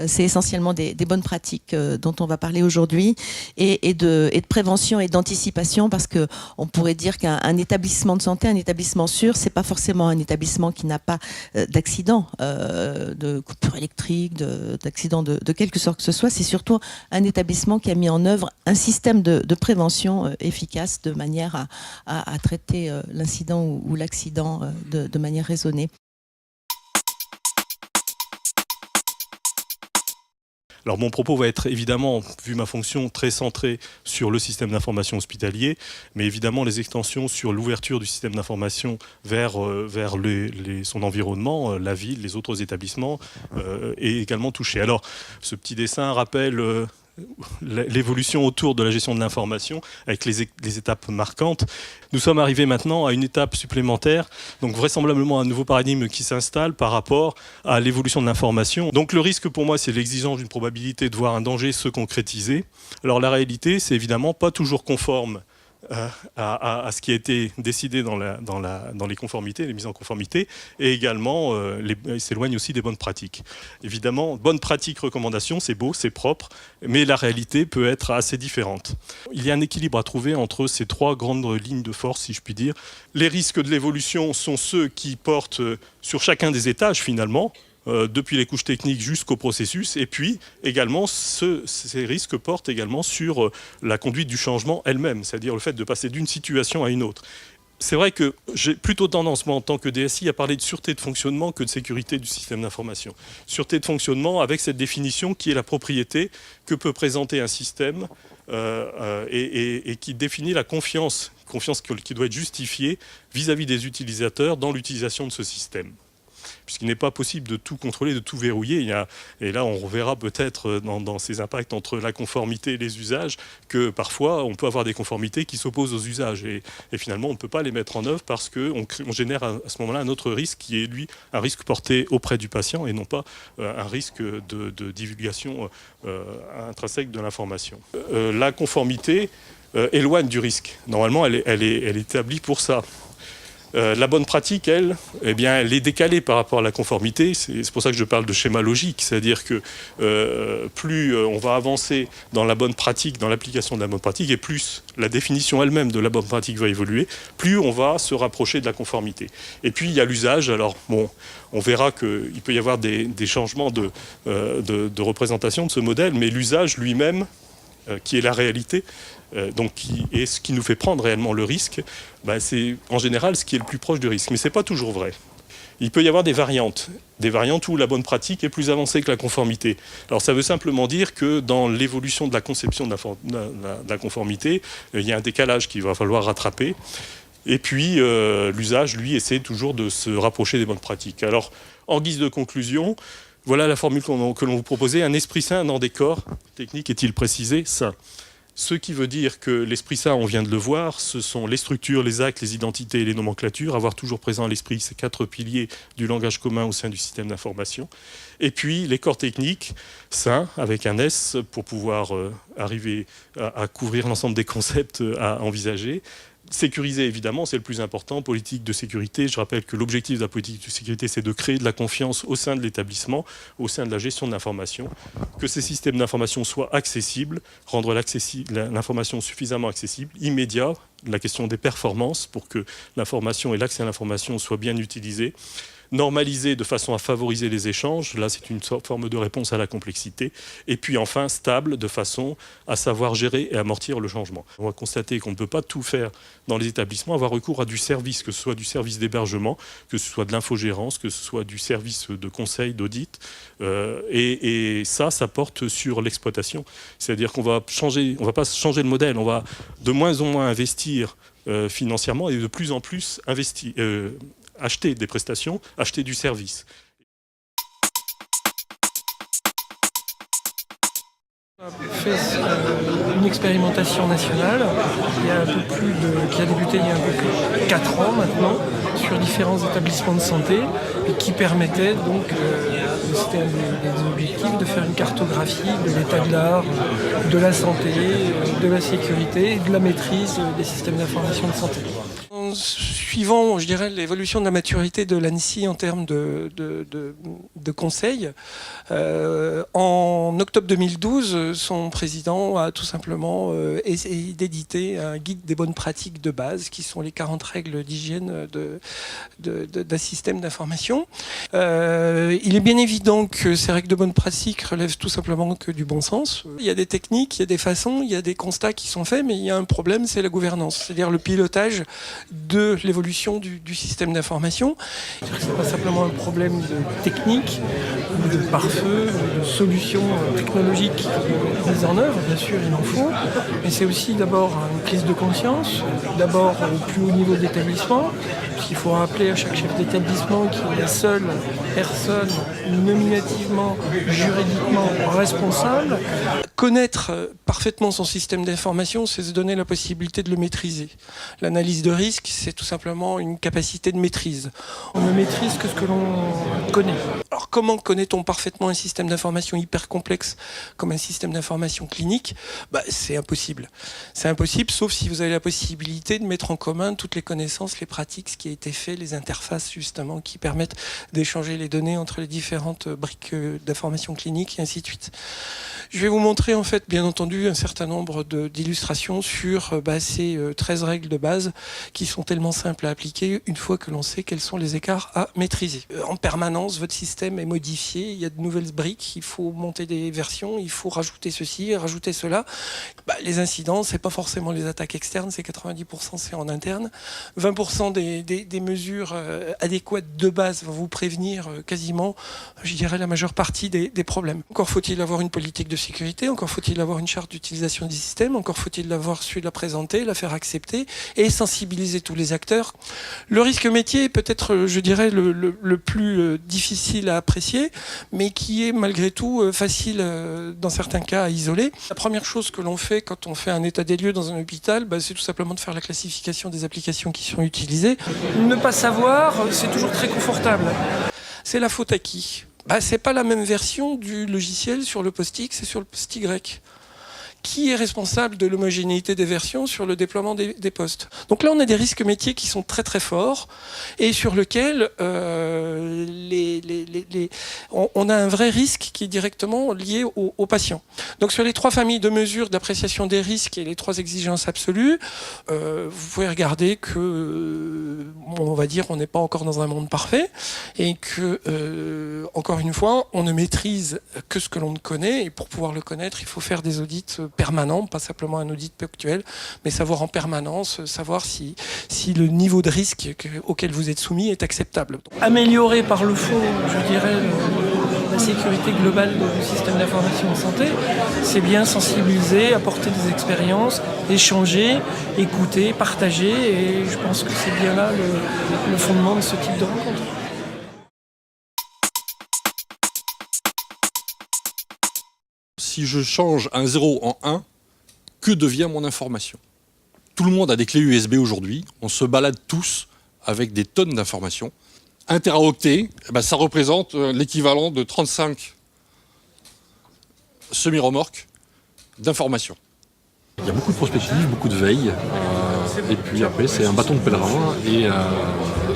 C'est essentiellement des bonnes pratiques dont on va parler aujourd'hui et de prévention et d'anticipation, parce qu'on pourrait dire qu'un établissement de santé, un établissement sûr, c'est pas forcément un établissement qui n'a pas d'accident, de coupure électrique, d'accident de quelque sorte que ce soit. C'est surtout un établissement qui a mis en œuvre un système de prévention efficace de manière à traiter l'incident ou l'accident de manière raisonnée. Alors mon propos va être évidemment, vu ma fonction, très centré sur le système d'information hospitalier, mais évidemment les extensions sur l'ouverture du système d'information vers son environnement, la ville, les autres établissements, est également touché. Alors ce petit dessin rappelle l'évolution autour de la gestion de l'information avec les étapes marquantes. Nous sommes arrivés maintenant à une étape supplémentaire, donc vraisemblablement un nouveau paradigme qui s'installe par rapport à l'évolution de l'information. Donc le risque pour moi, c'est l'exigence d'une probabilité de voir un danger se concrétiser. Alors la réalité, c'est évidemment pas toujours conforme à ce qui a été décidé dans les conformités, les mises en conformité, et également s'éloigne aussi des bonnes pratiques. Évidemment, bonnes pratiques, recommandations, c'est beau, c'est propre, mais la réalité peut être assez différente. Il y a un équilibre à trouver entre ces trois grandes lignes de force, si je puis dire. Les risques de l'évolution sont ceux qui portent sur chacun des étages, finalement, depuis les couches techniques jusqu'au processus, et puis également ces risques portent également sur la conduite du changement elle-même, c'est-à-dire le fait de passer d'une situation à une autre. C'est vrai que j'ai plutôt tendance, moi, en tant que DSI, à parler de sûreté de fonctionnement que de sécurité du système d'information. Sûreté de fonctionnement avec cette définition qui est la propriété que peut présenter un système et qui définit la confiance qui doit être justifiée vis-à-vis des utilisateurs dans l'utilisation de ce système. Puisqu'il n'est pas possible de tout contrôler, de tout verrouiller. Et là, on reverra peut-être dans ces impacts entre la conformité et les usages que parfois, on peut avoir des conformités qui s'opposent aux usages. Et finalement, on ne peut pas les mettre en œuvre parce qu'on génère à ce moment-là un autre risque qui est, lui, un risque porté auprès du patient et non pas un risque de divulgation intrinsèque de l'information. La conformité éloigne du risque. Normalement, elle est établie pour ça. La bonne pratique, elle est décalée par rapport à la conformité. C'est pour ça que je parle de schéma logique. C'est-à-dire que plus on va avancer dans la bonne pratique, dans l'application de la bonne pratique, et plus la définition elle-même de la bonne pratique va évoluer, plus on va se rapprocher de la conformité. Et puis, il y a l'usage. Alors, bon, on verra qu'il peut y avoir des changements de représentation de ce modèle, mais l'usage lui-même, qui est la réalité, et ce qui nous fait prendre réellement le risque, c'est en général ce qui est le plus proche du risque. Mais ce n'est pas toujours vrai. Il peut y avoir des variantes où la bonne pratique est plus avancée que la conformité. Alors ça veut simplement dire que dans l'évolution de la conception de la conformité, il y a un décalage qu'il va falloir rattraper. Et puis l'usage, lui, essaie toujours de se rapprocher des bonnes pratiques. Alors, en guise de conclusion, voilà la formule que l'on vous proposait. Un esprit sain dans des corps techniques, est-il précisé, sain. Ce qui veut dire que l'esprit sain, on vient de le voir, ce sont les structures, les actes, les identités et les nomenclatures, avoir toujours présent à l'esprit ces quatre piliers du langage commun au sein du système d'information. Et puis les corps techniques, sains, avec un S, pour pouvoir arriver à couvrir l'ensemble des concepts à envisager. Sécuriser, évidemment, c'est le plus important. Politique de sécurité, je rappelle que l'objectif de la politique de sécurité, c'est de créer de la confiance au sein de l'établissement, au sein de la gestion de l'information, que ces systèmes d'information soient accessibles, rendre l'information suffisamment accessible, immédiat, la question des performances pour que l'information et l'accès à l'information soient bien utilisés, normalisé de façon à favoriser les échanges, là c'est une forme de réponse à la complexité, et puis enfin stable de façon à savoir gérer et amortir le changement. On va constater qu'on ne peut pas tout faire dans les établissements, avoir recours à du service, que ce soit du service d'hébergement, que ce soit de l'infogérance, que ce soit du service de conseil, d'audit, et ça porte sur l'exploitation. C'est-à-dire qu'on va pas changer le modèle, on va de moins en moins investir financièrement et de plus en plus acheter des prestations, acheter du service. On a fait une expérimentation nationale qui a débuté il y a un peu plus de 4 ans maintenant sur différents établissements de santé et qui permettait donc C'était un des objectifs de faire une cartographie de l'état de l'art, de la santé, de la sécurité et de la maîtrise des systèmes d'information de santé. Suivant, je dirais, l'évolution de la maturité de l'ANSSI en termes de conseils, en octobre 2012, son président a tout simplement essayé d'éditer un guide des bonnes pratiques de base, qui sont les 40 règles d'hygiène d'un système d'information. Il est bien évident que ces règles de bonnes pratiques relèvent tout simplement que du bon sens. Il y a des techniques, il y a des façons, il y a des constats qui sont faits, mais il y a un problème, c'est la gouvernance, c'est-à-dire le pilotage de l'évolution du système d'information. Ce n'est pas simplement un problème de technique, ou de pare-feu, de solutions technologiques mises en œuvre, bien sûr il en faut, mais c'est aussi d'abord une prise de conscience, d'abord au plus haut niveau d'établissement, puisqu'il faut rappeler à chaque chef d'établissement qu'il est la seule personne nominativement, juridiquement responsable. Connaître parfaitement son système d'information, c'est se donner la possibilité de le maîtriser. L'analyse de risque, c'est tout simplement une capacité de maîtrise. On ne maîtrise que ce que l'on connaît. Alors comment connaît-on parfaitement un système d'information hyper complexe comme un système d'information clinique ? C'est impossible. C'est impossible, sauf si vous avez la possibilité de mettre en commun toutes les connaissances, les pratiques, ce qui a été fait, les interfaces justement qui permettent d'échanger les données entre les différentes briques d'information clinique et ainsi de suite. Je vais vous montrer en fait, bien entendu, un certain nombre d'illustrations sur ces 13 règles de base qui sont tellement simples à appliquer une fois que l'on sait quels sont les écarts à maîtriser. En permanence, votre système est modifié, il y a de nouvelles briques, il faut monter des versions, il faut rajouter ceci, rajouter cela. Les incidents, c'est pas forcément les attaques externes, c'est 90% c'est en interne. 20% des mesures adéquates de base vont vous prévenir quasiment, je dirais, la majeure partie des problèmes. Encore faut-il avoir une politique de sécurité, encore faut-il avoir une charte d'utilisation du système, encore faut-il l'avoir su la présenter, la faire accepter et sensibiliser tous les acteurs. Le risque métier est peut-être, je dirais, le plus difficile à apprécier, mais qui est malgré tout facile dans certains cas à isoler. La première chose que l'on fait quand on fait un état des lieux dans un hôpital, c'est tout simplement de faire la classification des applications qui sont utilisées. Ne pas savoir, c'est toujours très confortable. C'est la faute à qui ? C'est pas la même version du logiciel sur le post X et sur le post Y. Qui est responsable de l'homogénéité des versions sur le déploiement des postes. Donc là, on a des risques métiers qui sont très très forts et sur lesquels on a un vrai risque qui est directement lié aux patients. Donc sur les 3 familles de mesures d'appréciation des risques et les 3 exigences absolues, vous pouvez regarder que, on va dire, on n'est pas encore dans un monde parfait et que, encore une fois, on ne maîtrise que ce que l'on connaît et pour pouvoir le connaître, il faut faire des audits permanent, pas simplement un audit ponctuel, mais savoir en permanence, savoir si le niveau de risque auquel vous êtes soumis est acceptable. Améliorer par le fond, je dirais, la sécurité globale du système d'information en santé, c'est bien sensibiliser, apporter des expériences, échanger, écouter, partager, et je pense que c'est bien là le fondement de ce type de rencontre. Si je change un 0 en 1, que devient mon information ? Tout le monde a des clés USB aujourd'hui, on se balade tous avec des tonnes d'informations. 1 teraoctet, ça représente l'équivalent de 35 semi-remorques d'informations. Il y a beaucoup de prospective, beaucoup de veille, et puis après c'est un bâton de pèlerin et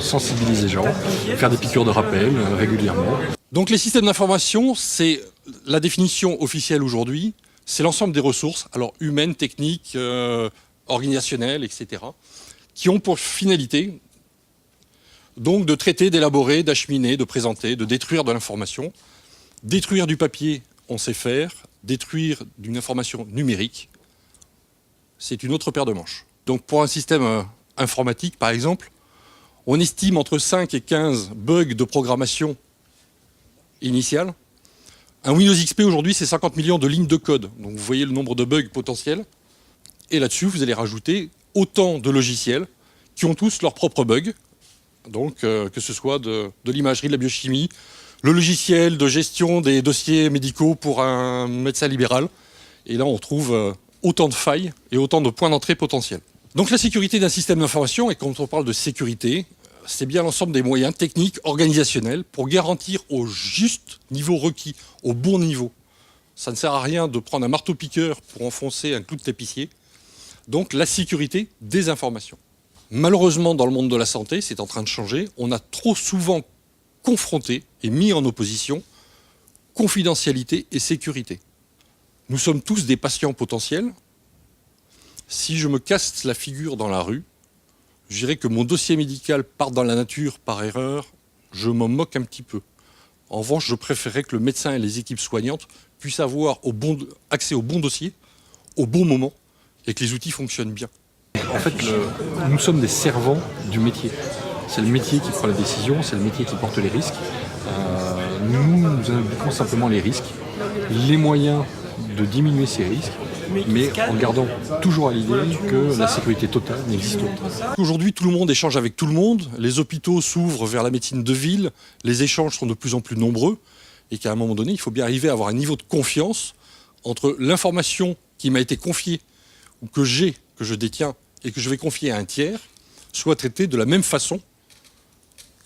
sensibiliser les gens, faire des piqûres de rappel régulièrement. Donc les systèmes d'information, c'est la définition officielle aujourd'hui, c'est l'ensemble des ressources, alors humaines, techniques, organisationnelles, etc., qui ont pour finalité donc de traiter, d'élaborer, d'acheminer, de présenter, de détruire de l'information. Détruire du papier, on sait faire. Détruire d'une information numérique, c'est une autre paire de manches. Donc pour un système informatique, par exemple, on estime entre 5 et 15 bugs de programmation initiale. Un Windows XP aujourd'hui, c'est 50 millions de lignes de code. Donc vous voyez le nombre de bugs potentiels. Et là-dessus, vous allez rajouter autant de logiciels qui ont tous leurs propres bugs. Donc que ce soit de l'imagerie, de la biochimie, le logiciel de gestion des dossiers médicaux pour un médecin libéral. Et là, on trouve autant de failles et autant de points d'entrée potentiels. Donc la sécurité d'un système d'information, et quand on parle de sécurité, c'est bien l'ensemble des moyens techniques, organisationnels, pour garantir au juste niveau requis, au bon niveau. Ça ne sert à rien de prendre un marteau-piqueur pour enfoncer un clou de tapissier. Donc la sécurité des informations. Malheureusement, dans le monde de la santé, c'est en train de changer. On a trop souvent confronté et mis en opposition confidentialité et sécurité. Nous sommes tous des patients potentiels. Si je me casse la figure dans la rue, je dirais que mon dossier médical part dans la nature par erreur, je m'en moque un petit peu. En revanche, je préférerais que le médecin et les équipes soignantes puissent avoir accès au bon dossier, au bon moment, et que les outils fonctionnent bien. En fait, nous sommes des servants du métier. C'est le métier qui prend la décision, c'est le métier qui porte les risques. Nous indiquons simplement les risques, les moyens de diminuer ces risques, mais en gardant toujours à l'idée que la sécurité totale n'existe pas. Aujourd'hui, tout le monde échange avec tout le monde, les hôpitaux s'ouvrent vers la médecine de ville, les échanges sont de plus en plus nombreux, et qu'à un moment donné, il faut bien arriver à avoir un niveau de confiance entre l'information qui m'a été confiée, ou que je détiens, et que je vais confier à un tiers, soit traitée de la même façon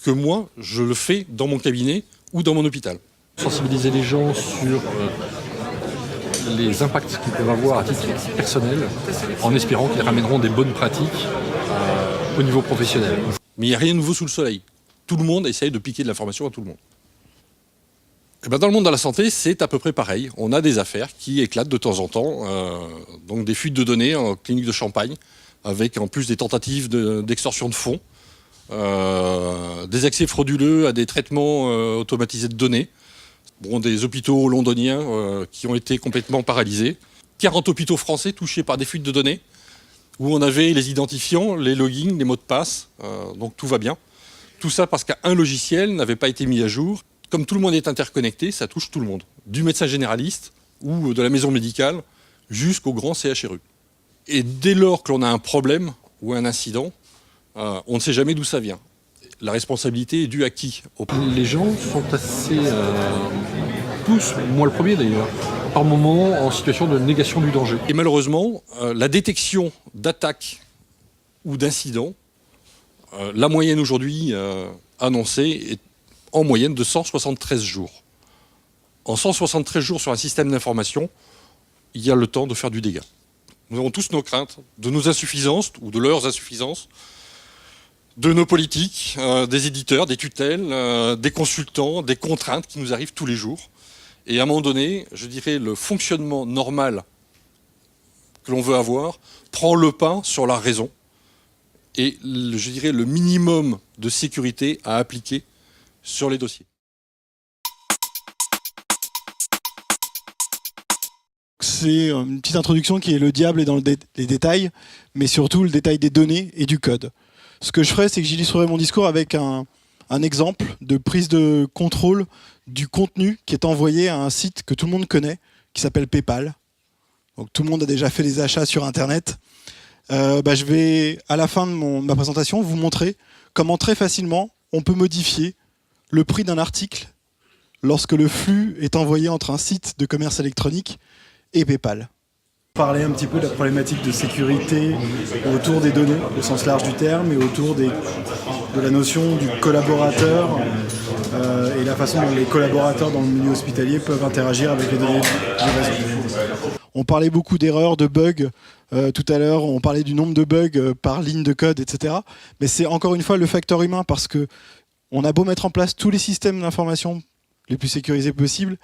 que moi, je le fais dans mon cabinet ou dans mon hôpital. Sensibiliser les gens sur les impacts qu'ils peuvent avoir à titre personnel, en espérant qu'ils ramèneront des bonnes pratiques au niveau professionnel. Mais il n'y a rien de nouveau sous le soleil. Tout le monde essaye de piquer de l'information à tout le monde. Et ben dans le monde de la santé, c'est à peu près pareil. On a des affaires qui éclatent de temps en temps, donc des fuites de données en clinique de Champagne, avec en plus des tentatives d'extorsion de fonds, des accès frauduleux à des traitements automatisés de données, des hôpitaux londoniens qui ont été complètement paralysés, 40 hôpitaux français touchés par des fuites de données, où on avait les identifiants, les logins, les mots de passe, donc tout va bien. Tout ça parce qu'un logiciel n'avait pas été mis à jour. Comme tout le monde est interconnecté, ça touche tout le monde, du médecin généraliste ou de la maison médicale jusqu'au grand CHRU. Et dès lors que l'on a un problème ou un incident, on ne sait jamais d'où ça vient. La responsabilité est due à qui? Les gens sont assez, tous, moi le premier d'ailleurs, par moments en situation de négation du danger. Et malheureusement, la détection d'attaques ou d'incidents, la moyenne aujourd'hui annoncée est en moyenne de 173 jours. En 173 jours sur un système d'information, il y a le temps de faire du dégât. Nous avons tous nos craintes de nos insuffisances ou de leurs insuffisances, de nos politiques, des éditeurs, des tutelles, des consultants, des contraintes qui nous arrivent tous les jours. Et à un moment donné, je dirais, le fonctionnement normal que l'on veut avoir prend le pas sur la raison et, je dirais, le minimum de sécurité à appliquer sur les dossiers. C'est une petite introduction qui est le diable est dans les détails, mais surtout le détail des données et du code. Ce que je ferai, c'est que j'illustrerai mon discours avec un exemple de prise de contrôle du contenu qui est envoyé à un site que tout le monde connaît, qui s'appelle PayPal. Donc tout le monde a déjà fait des achats sur Internet. Je vais, à la fin de ma présentation, vous montrer comment très facilement on peut modifier le prix d'un article lorsque le flux est envoyé entre un site de commerce électronique et PayPal. Parler un petit peu de la problématique de sécurité autour des données, au sens large du terme, et autour de la notion du collaborateur et la façon dont les collaborateurs dans le milieu hospitalier peuvent interagir avec les données du réseau. On parlait beaucoup d'erreurs, de bugs. Tout à l'heure, on parlait du nombre de bugs par ligne de code, etc. Mais c'est encore une fois le facteur humain, parce que on a beau mettre en place tous les systèmes d'information les plus sécurisés possibles,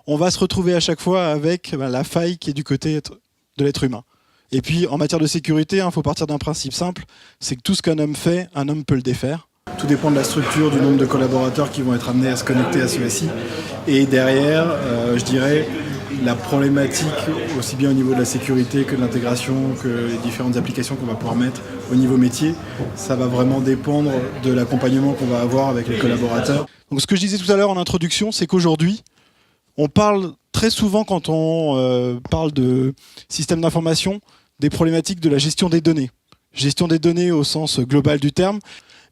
on va se retrouver à chaque fois avec la faille qui est du côté de l'être humain. Et puis, en matière de sécurité, il faut partir d'un principe simple, c'est que tout ce qu'un homme fait, un homme peut le défaire. Tout dépend de la structure, du nombre de collaborateurs qui vont être amenés à se connecter à ce SI. Et derrière, je dirais, la problématique, aussi bien au niveau de la sécurité que de l'intégration, que les différentes applications qu'on va pouvoir mettre au niveau métier, ça va vraiment dépendre de l'accompagnement qu'on va avoir avec les collaborateurs. Donc ce que je disais tout à l'heure en introduction, c'est qu'aujourd'hui, on parle très souvent, quand on parle de système d'information, des problématiques de la gestion des données. Gestion des données au sens global du terme,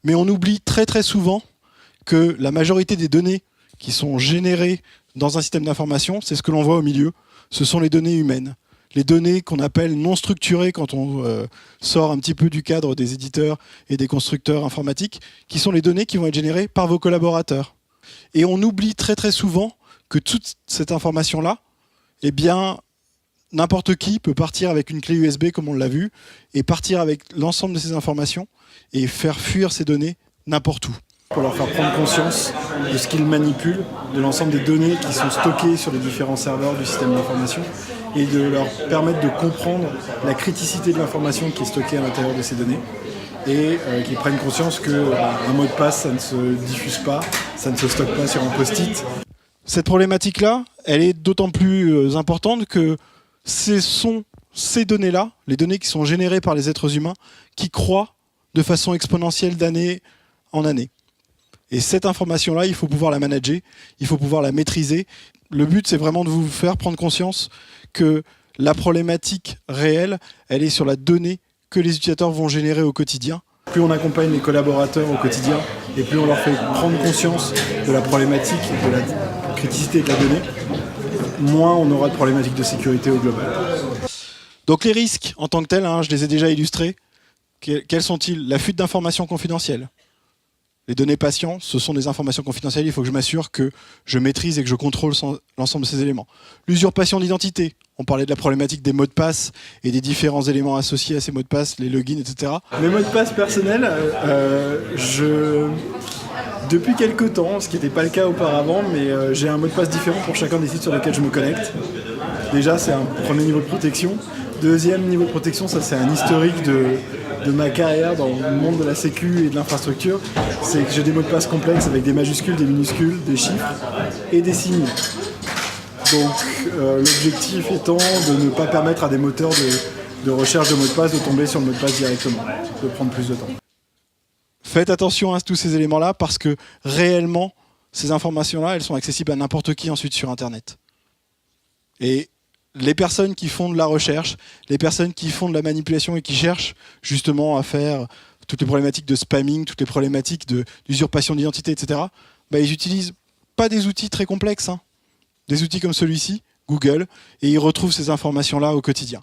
mais on oublie très très souvent que la majorité des données qui sont générées dans un système d'information, c'est ce que l'on voit au milieu, ce sont les données humaines. les données qu'on appelle non structurées quand on sort un petit peu du cadre des éditeurs et des constructeurs informatiques, qui sont les données qui vont être générées par vos collaborateurs. Et on oublie très très souvent que toute cette information-là, eh bien, n'importe qui peut partir avec une clé USB, comme on l'a vu, et partir avec l'ensemble de ces informations et faire fuir ces données n'importe où. Pour leur faire prendre conscience de ce qu'ils manipulent, de l'ensemble des données qui sont stockées sur les différents serveurs du système d'information et de leur permettre de comprendre la criticité de l'information qui est stockée à l'intérieur de ces données et qu'ils prennent conscience qu'un mot de passe, ça ne se diffuse pas, ça ne se stocke pas sur un post-it. Cette problématique-là, elle est d'autant plus importante que ce sont ces données-là, les données qui sont générées par les êtres humains, qui croît de façon exponentielle d'année en année. Et cette information-là, il faut pouvoir la manager, il faut pouvoir la maîtriser. Le but, c'est vraiment de vous faire prendre conscience que la problématique réelle, elle est sur la donnée que les utilisateurs vont générer au quotidien. Plus on accompagne les collaborateurs au quotidien et plus on leur fait prendre conscience de la problématique, de la criticité de la donnée, moins on aura de problématiques de sécurité au global. Donc les risques en tant que tels, je les ai déjà illustrés. Quels sont-ils? La fuite d'informations confidentielles. Les données patients, ce sont des informations confidentielles. Il faut que je m'assure que je maîtrise et que je contrôle l'ensemble de ces éléments. L'usurpation d'identité. On parlait de la problématique des mots de passe et des différents éléments associés à ces mots de passe, les logins, etc. Mes mots de passe personnels, depuis quelques temps, ce qui n'était pas le cas auparavant, mais j'ai un mot de passe différent pour chacun des sites sur lesquels je me connecte. Déjà, c'est un premier niveau de protection. Deuxième niveau de protection, ça c'est un historique de ma carrière dans le monde de la sécu et de l'infrastructure. C'est que j'ai des mots de passe complexes avec des majuscules, des minuscules, des chiffres et des signes. Donc l'objectif étant de ne pas permettre à des moteurs de recherche de mots de passe de tomber sur le mot de passe directement, de prendre plus de temps. Faites attention à tous ces éléments-là parce que réellement, ces informations-là, elles sont accessibles à n'importe qui ensuite sur Internet. Et les personnes qui font de la recherche, les personnes qui font de la manipulation et qui cherchent justement à faire toutes les problématiques de spamming, toutes les problématiques d'usurpation d'identité, etc., ils n'utilisent pas des outils très complexes, des outils comme celui-ci, Google, et ils retrouvent ces informations-là au quotidien.